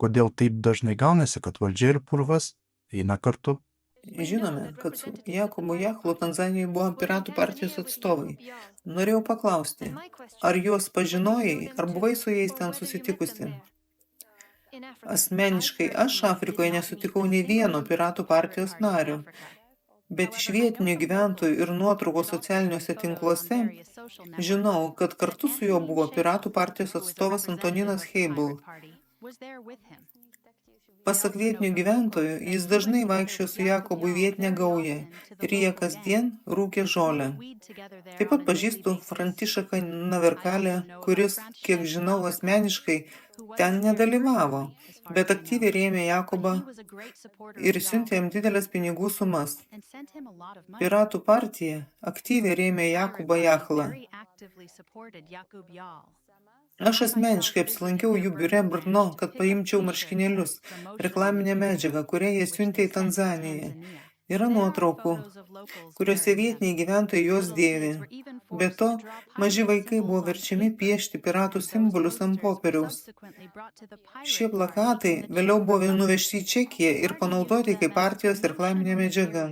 Kodėl taip dažnai gaunasi, kad valdžia ir purvas eina kartu? Žinome, kad su Jakobu Jachlu Tanzanijoje buvo piratų partijos atstovai. Norėjau paklausti, ar juos pažinojai, ar buvai su jais ten susitikusi? Asmeniškai aš Afrikoje nesutikau nei vieno piratų partijos nario, bet iš vietinių gyventojų ir nuotraukų socialiniuose tinkluose žinau, kad kartu su juo buvo piratų partijos atstovas Antoninas Heibel. Pasak vietinių gyventojų, jis dažnai vaikščiojo su Jakobu į vietinę gaują ir jie kasdien rūkė žolę. Taip pat pažįstu Františką Naverkalę, kuris, kiek žinau asmeniškai, ten nedalyvavo, bet aktyviai rėmė Jakobą ir siuntė jam didelės pinigų sumas. Piratų partija aktyviai rėmė Jakubą Jachlą. Aš asmeniškai apsilankiau jų biure Brno, kad paimčiau marškinėlius, reklaminę medžiagą, kurią jie siuntė į Tanzaniją. Yra nuotraukų, kuriuose vietiniai gyventojai juos dėvi. Be to, maži vaikai buvo verčiami piešti piratų simbolius ant popieriaus. Šie plakatai vėliau buvo nuvežti į Čekiją ir panaudoti kaip partijos reklaminė medžiaga.